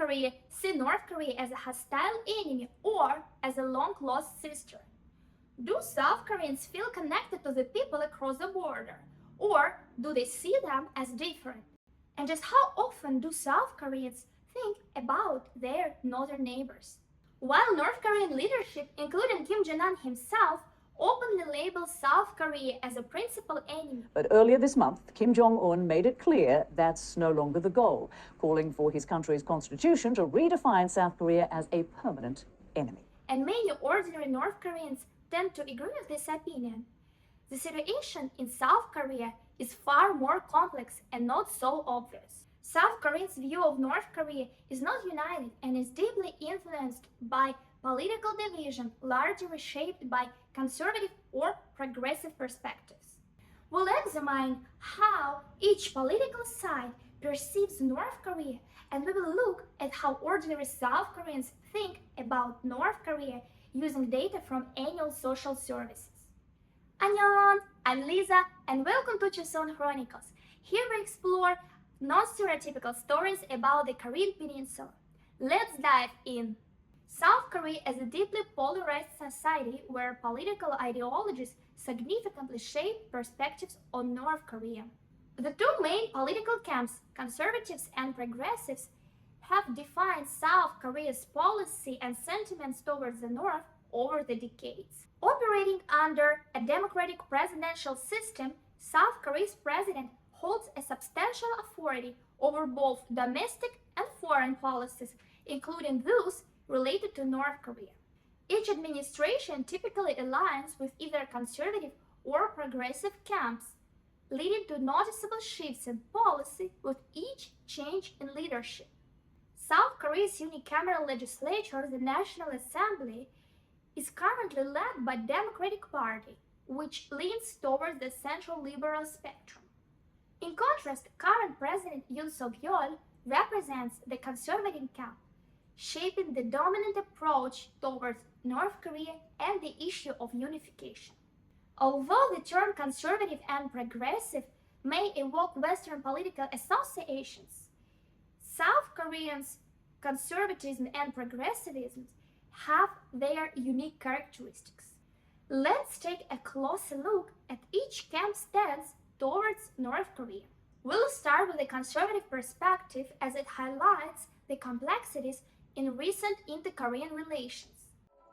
Korea see North Korea as a hostile enemy or as a long-lost sister? Do South Koreans feel connected to the people across the border, or do they see them as different? And just how often do South Koreans think about their northern neighbors? While North Korean leadership, including Kim Jong-un himself, openly labels South Korea as a principal enemy. But earlier this month, Kim Jong-un made it clear that's no longer the goal, calling for his country's constitution to redefine South Korea as a permanent enemy. And many ordinary North Koreans tend to agree with this opinion. The situation in South Korea is far more complex and not so obvious. South Korea's view of North Korea is not united and is deeply influenced by political division, largely shaped by conservative or progressive perspectives. We'll examine how each political side perceives North Korea, and we will look at how ordinary South Koreans think about North Korea using data from annual social services. Annyeong! I'm Lisa, and welcome to Chosun Chronicles. Here we explore non-stereotypical stories about the Korean Peninsula. Let's dive in. South Korea is a deeply polarized society where political ideologies significantly shape perspectives on North Korea. The two main political camps, conservatives and progressives, have defined South Korea's policy and sentiments towards the North over the decades. Operating under a democratic presidential system, South Korea's president holds a substantial authority over both domestic and foreign policies, including those related to North Korea. Each administration typically aligns with either conservative or progressive camps, leading to noticeable shifts in policy with each change in leadership. South Korea's unicameral legislature, the National Assembly, is currently led by the Democratic Party, which leans towards the central liberal spectrum. In contrast, current President Yoon Suk-yeol represents the conservative camp, shaping the dominant approach towards North Korea and the issue of unification. Although the term conservative and progressive may evoke Western political associations, South Koreans' conservatism and progressivism have their unique characteristics. Let's take a closer look at each camp's stance towards North Korea. We'll start with the conservative perspective as it highlights the complexities in recent inter-Korean relations.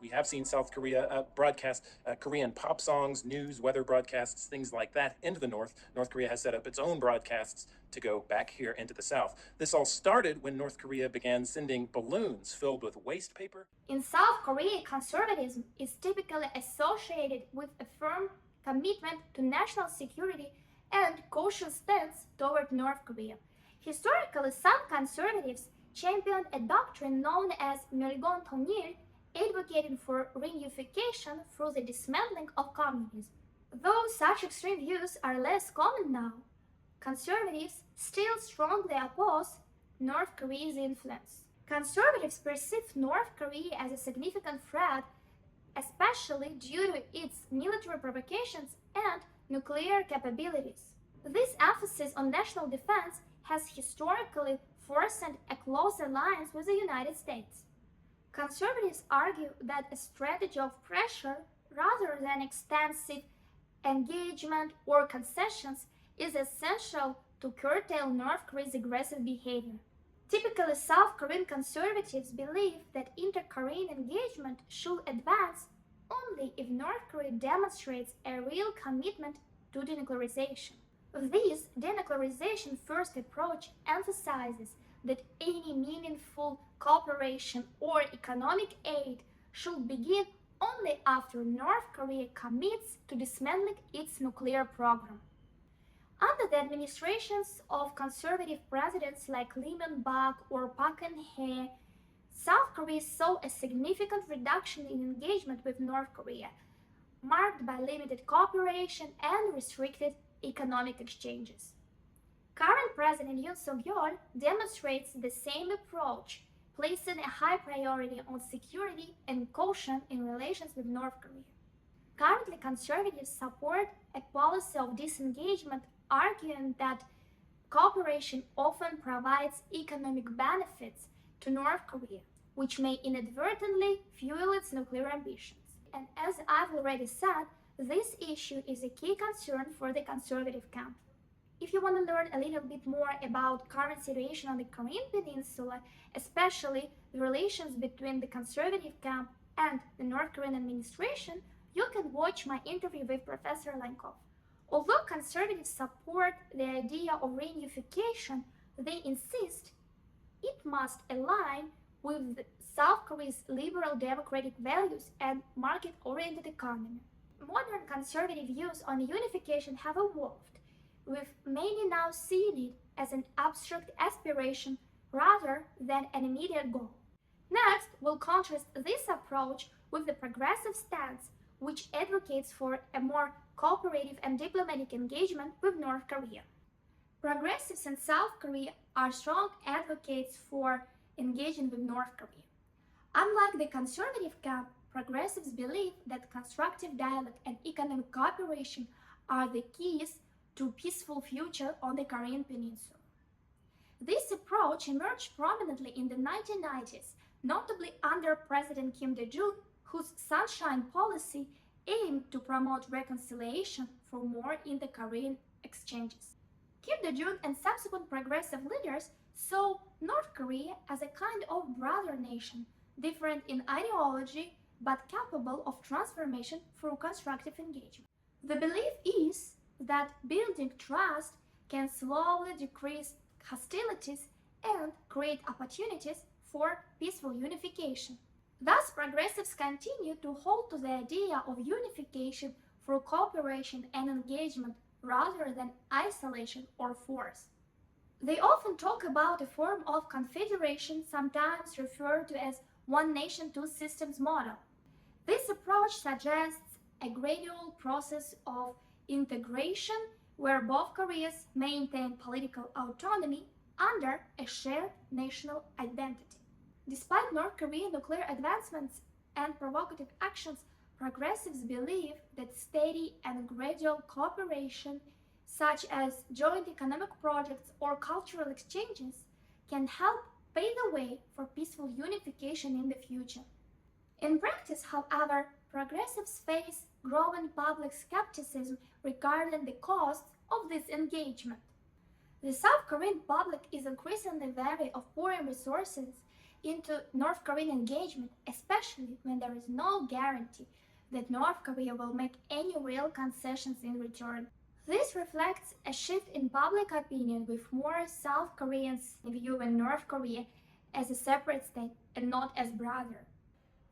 We have seen South Korea broadcast Korean pop songs, news, weather broadcasts, things like that into the North. North Korea has set up its own broadcasts to go back here into the South. This all started when North Korea began sending balloons filled with waste paper. In South Korea, conservatism is typically associated with a firm commitment to national security and cautious stance toward North Korea. Historically, some conservatives championed a doctrine known as Myeolgon-통일, advocating for reunification through the dismantling of communism. Though such extreme views are less common now, conservatives still strongly oppose North Korea's influence. Conservatives perceive North Korea as a significant threat, especially due to its military provocations and nuclear capabilities. This emphasis on national defense has historically forced a close alliance with the United States. Conservatives argue that a strategy of pressure rather than extensive engagement or concessions is essential to curtail North Korea's aggressive behavior. Typically, South Korean conservatives believe that inter-Korean engagement should advance only if North Korea demonstrates a real commitment to denuclearization. This denuclearization first approach emphasizes that any meaningful cooperation or economic aid should begin only after North Korea commits to dismantling its nuclear program. Under the administrations of conservative presidents like Lee Myung-bak or Park Geun-hye, South Korea saw a significant reduction in engagement with North Korea, marked by limited cooperation and restricted economic exchanges. Current President Yoon Suk-yeol demonstrates the same approach, placing a high priority on security and caution in relations with North Korea. Currently, conservatives support a policy of disengagement, arguing that cooperation often provides economic benefits to North Korea, which may inadvertently fuel its nuclear ambitions. And as I've already said, this issue is a key concern for the conservative camp. If you want to learn a little bit more about current situation on the Korean Peninsula, especially the relations between the conservative camp and the North Korean administration, you can watch my interview with Professor Lenkov. Although conservatives support the idea of reunification, they insist it must align with South Korea's liberal democratic values and market-oriented economy. Modern conservative views on unification have evolved, with many now seeing it as an abstract aspiration rather than an immediate goal. Next, we'll contrast this approach with the progressive stance, which advocates for a more cooperative and diplomatic engagement with North Korea. Progressives in South Korea are strong advocates for engaging with North Korea. Unlike the conservative camp, progressives believe that constructive dialogue and economic cooperation are the keys to a peaceful future on the Korean Peninsula. This approach emerged prominently in the 1990s, notably under President Kim Dae-jung, whose Sunshine policy aimed to promote reconciliation for more in the Korean exchanges. Kim Dae-jung and subsequent progressive leaders saw North Korea as a kind of brother nation, different in ideology but capable of transformation through constructive engagement. The belief is that building trust can slowly decrease hostilities and create opportunities for peaceful unification. Thus, progressives continue to hold to the idea of unification through cooperation and engagement rather than isolation or force. They often talk about a form of confederation, sometimes referred to as one nation, two systems model. This approach suggests a gradual process of integration where both Koreas maintain political autonomy under a shared national identity. Despite North Korean nuclear advancements and provocative actions, progressives believe that steady and gradual cooperation, such as joint economic projects or cultural exchanges, can help pave the way for peaceful unification in the future. In practice, however, progressives face growing public skepticism regarding the costs of this engagement. The South Korean public is increasingly wary of pouring resources into North Korean engagement, especially when there is no guarantee that North Korea will make any real concessions in return. This reflects a shift in public opinion, with more South Koreans viewing North Korea as a separate state and not as brother.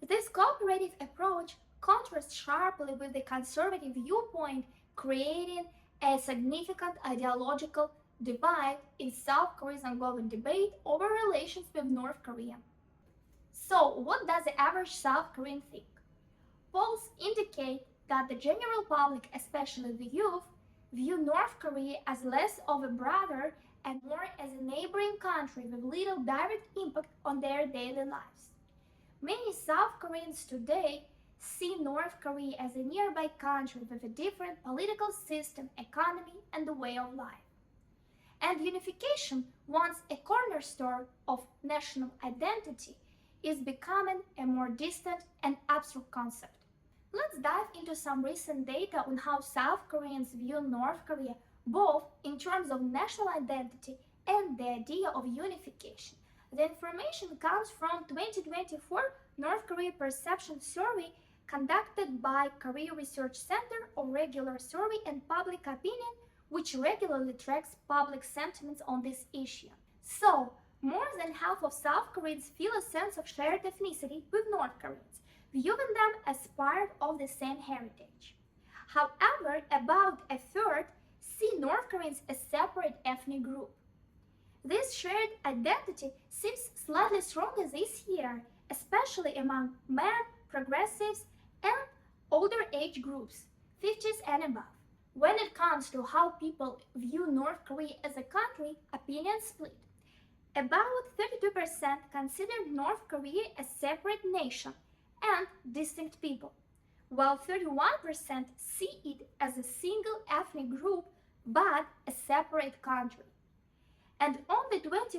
This cooperative approach contrasts sharply with the conservative viewpoint, creating a significant ideological divide in South Korea's ongoing debate over relations with North Korea. So, what does the average South Korean think? Polls indicate that the general public, especially the youth, view North Korea as less of a brother and more as a neighboring country with little direct impact on their daily lives. Many South Koreans today see North Korea as a nearby country with a different political system, economy, and way of life. And unification, once a cornerstone of national identity, is becoming a more distant and abstract concept. Let's dive into some recent data on how South Koreans view North Korea, both in terms of national identity and the idea of unification. The information comes from 2024 North Korea Perception Survey conducted by Korea Research Center on Regular Survey and Public Opinion, which regularly tracks public sentiments on this issue. So, more than half of South Koreans feel a sense of shared ethnicity with North Koreans, viewing them as part of the same heritage. However, about a third see North Koreans as separate ethnic group. This shared identity seems slightly stronger this year, especially among men, progressives, and older age groups, 50s and above. When it comes to how people view North Korea as a country, opinions split. About 32% consider North Korea a separate nation and distinct people, while 31% see it as a single ethnic group but a separate country. And only 22%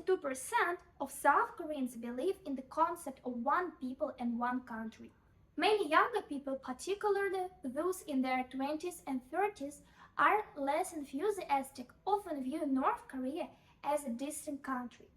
of South Koreans believe in the concept of one people and one country. Many younger people, particularly those in their 20s and 30s, are less enthusiastic, often view North Korea as a distant country.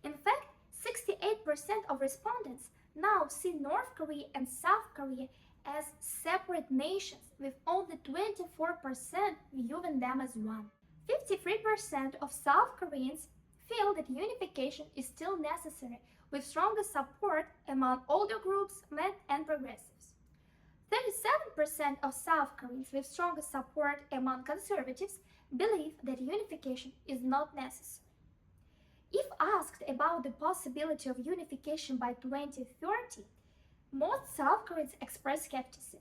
In fact, 68% of respondents now see North Korea and South Korea as separate nations, with only 24% viewing them as one. 53% of South Koreans feel that unification is still necessary, with stronger support among older groups, men and progressives. 37% of South Koreans with stronger support among conservatives believe that unification is not necessary. If asked about the possibility of unification by 2030, most South Koreans express skepticism.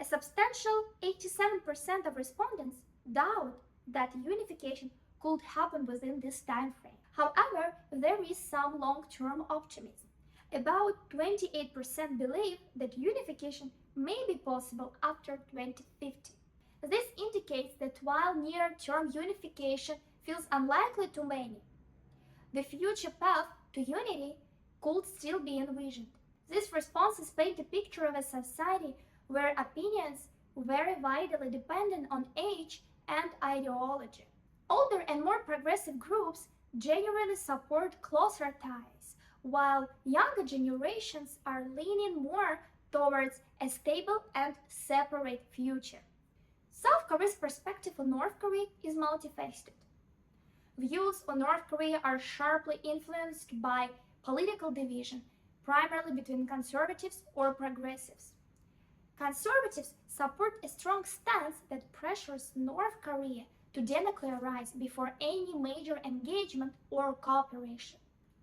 A substantial 87% of respondents doubt that unification could happen within this time frame. However, there is some long-term optimism. About 28% believe that unification may be possible after 2050. This indicates that while near-term unification feels unlikely to many, the future path to unity could still be envisioned. These responses paint a picture of a society where opinions vary widely depending on age and ideology. Older and more progressive groups generally support closer ties, while younger generations are leaning more towards a stable and separate future. South Korea's perspective on North Korea is multifaceted. Views on North Korea are sharply influenced by political division, primarily between conservatives or progressives. Conservatives support a strong stance that pressures North Korea to denuclearize before any major engagement or cooperation.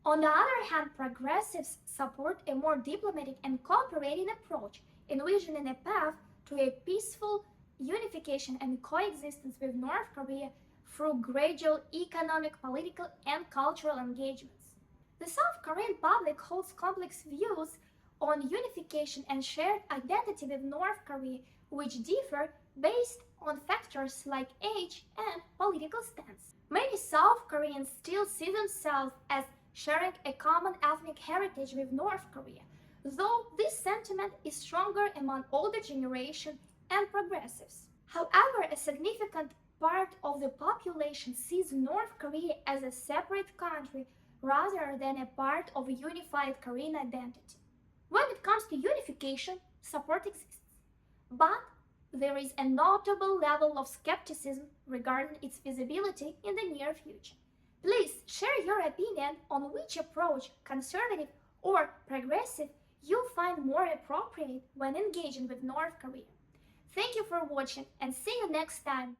On the other hand, progressives support a more diplomatic and cooperating approach, envisioning a path to a peaceful unification and coexistence with North Korea through gradual economic, political, and cultural engagements. The South Korean public holds complex views on unification and shared identity with North Korea, which differ based on factors like age and political stance. Many South Koreans still see themselves as sharing a common ethnic heritage with North Korea, though this sentiment is stronger among older generation and progressives. However, a significant part of the population sees North Korea as a separate country rather than a part of a unified Korean identity. When it comes to unification, support exists, but there is a notable level of skepticism regarding its feasibility in the near future. Please share your opinion on which approach, conservative or progressive, you find more appropriate when engaging with North Korea. Thank you for watching and see you next time.